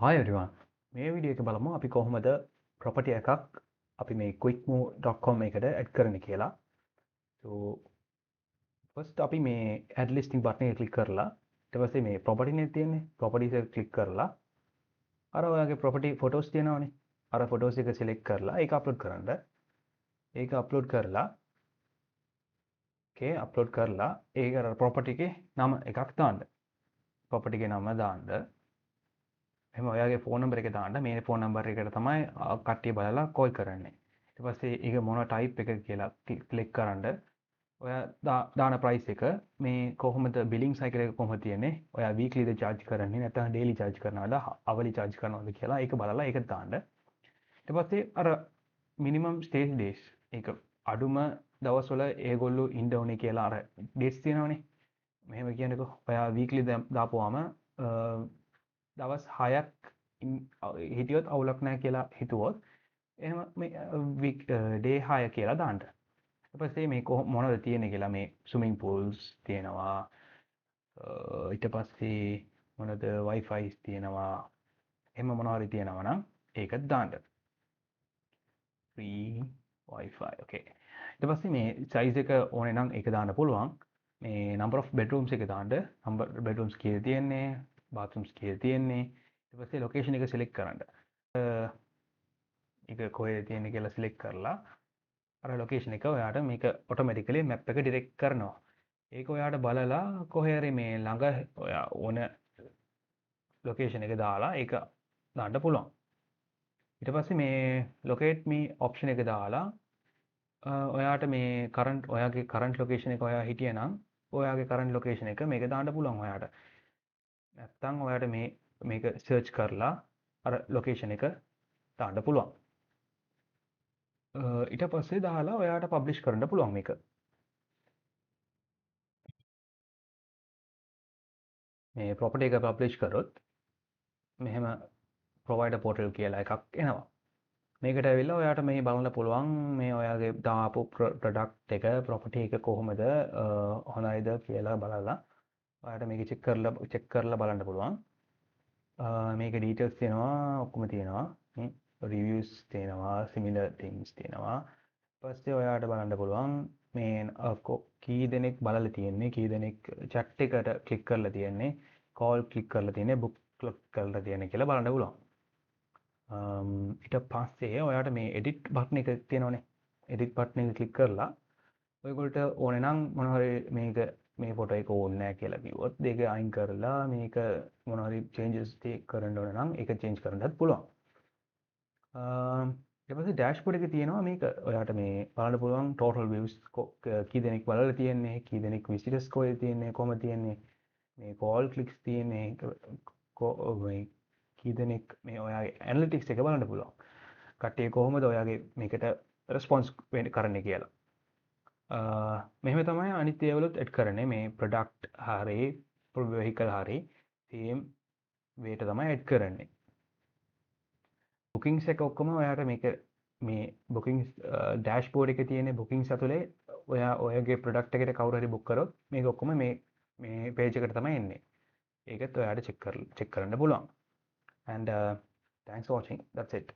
Hi everyone. මේ video එක බලමු අපි කොහොමද property එකක් අපි මේ quickmove.com එකට add කරන්න කියලා. So first අපි මේ add listing button එක click කරලා ඊට පස්සේ මේ property නේ තියෙන්නේ properties එක click කරලා අර ඔයාගේ property photos තියෙනවනේ අර photos එක select කරලා ඒක upload කරන්න. ඒක upload කරලා okay upload කරලා ඒක අර property එකේ නම එකක් දාන්න. property එකේ නම දාන්න. එහෙම ඔයාගේ ෆෝන් නම්බර් එක දාන්න මේ ෆෝන් නම්බර් එකට තමයි කට්ටිය බලලා කෝල් කරන්නේ. ඊට පස්සේ ඒක මොන ටයිප් එක කියලා ක්ලික් කරන්න. ඔයා දාන ප්‍රයිස් එක මේ කොහොමද බිලිං සයිකල් එක කොහොමද තියෙන්නේ? ඔයා වීක්ලිද charge කරන්නේ නැත්නම් ඩේලි charge කරනවද? අවලි charge කරනවද කියලා ඒක බලලා ඒක දාන්න. ඊට පස්සේ අර minimum stay days ඒක අඩුම දවස්වල ඒගොල්ලෝ ඉන්න ඕනේ කියලා අර dates තියෙනවනේ. මෙහෙම කියන්නකෝ. ඔයා වීක්ලි දාපුවාම දවස් 6ක් හිටියොත් අවුලක් නැහැ කියලා හිතුවොත් එහෙම මේ ඩේ 6 කියලා දාන්න. ඊට පස්සේ මේ මොනවද තියෙන්නේ කියලා මේ ස්විමින් පූල්ස් තියෙනවා. ඊට පස්සේ මොනවද Wi-Fi තියෙනවා. එහෙම මොනවා හරි තියෙනවා නම් ඒක දාන්න. free Wi-Fi. okay. ඊට පස්සේ මේ size එක ඕනේ නම් ඒක දාන්න පුළුවන්. මේ number of bedrooms එක දාන්න. number bedrooms කීයද තියෙන්නේ? bathrooms කීයද තියෙන්නේ? ඊට පස්සේ location එක select කරන්න. ඒක කොහෙද තියෙන්නේ කියලා select කරලා අර location එක ඔයාට මේක automatically map එක direct කරනවා. ඒක ඔයාට බලලා කොහේ හරි මේ ළඟ ඔයා ඕන location එක දාලා ඒක දාන්න පුළුවන්. ඊට පස්සේ මේ locate me option එක දාලා ඔයාට මේ ඔයාගේ current location එක ඔයා හිටියනම් ඔයාගේ current location එක මේක දාන්න පුළුවන් ඔයාට. නැත්තම් ඔයාට මේක search කරලා අර location එක දාන්න පුළුවන්. ඊට පස්සේ දාලා ඔයාට publish කරන්න පුළුවන් මේක. මේ property එක publish කරොත් මෙහෙම provider portal කියලා එකක් එනවා. මේකට ඇවිල්ලා ඔයාට මේ බලන්න පුළුවන් මේ ඔයාගේ දාපු product එක property එක කොහොමද හොඳයිද කියලා බලලා ඔයාට මේක check කරලා බලන්න පුළුවන්. මේක details තියෙනවා ඔක්කොම තියෙනවා. reviews තියෙනවා similar things තියෙනවා. පස්සේ ඔයාට බලන්න පුළුවන් මේ කී දෙනෙක් බලලා තියෙන්නේ කී දෙනෙක් chat එකට click කරලා තියෙන්නේ call click කරලා තියෙන්නේ book click කරලා තියෙන්නේ කියලා බලන්න පුළුවන්. ඊට පස්සේ ඔයාට මේ edit button එක තියෙනවනේ. edit button එක click කරලා ඔයගොල්ලන්ට ඕනේ නම් මොන හරි මේ ෆොටෝ එක ඕනේ නැහැ කියලා කිව්වොත් ඒක අයින් කරලා මේක මොන හරි changes කරන්න ඕන නම් ඒක change කරන්නත් පුළුවන්. ඊට පස්සේ dashboard එකේ තියෙනවා මේක ඔයාට මේ බලන්න පුළුවන් total views කී දෙනෙක් බලලා තියෙන්නේ කී දෙනෙක් visitors කොහෙද තියෙන්නේ කොහමද තියෙන්නේ මේ call clicks තියෙන්නේ මේ කී දෙනෙක් මේ ඔයාගේ analytics එක බලන්න පුළුවන්. කට්ටිය කොහොමද ඔයාගේ මේකට response කරන්නේ කියලා. මෙහෙම තමයි අනිත් ඒවලුත් ඇඩ් කරන්නේ මේ ප්‍රොඩක්ට් හරි වෙහිකල් හරි සේම් වේට තමයි ඇඩ් කරන්නේ. බුකින්ස් එක ඔක්කොම ඔයාට මේක මේ බුකින්ස් ඩෑෂ්බෝඩ් එකේ තියෙන බුකින්ස් ඇතුලේ ඔයා ඔයගේ ප්‍රොඩක්ට් එකට කවුරු හරි බුක් කරොත් මේක ඔක්කොම මේ පේජ් එකට තමයි එන්නේ. ඒකත් ඔයාට චෙක් කරන්න පුළුවන්. And thanks for watching. That's it.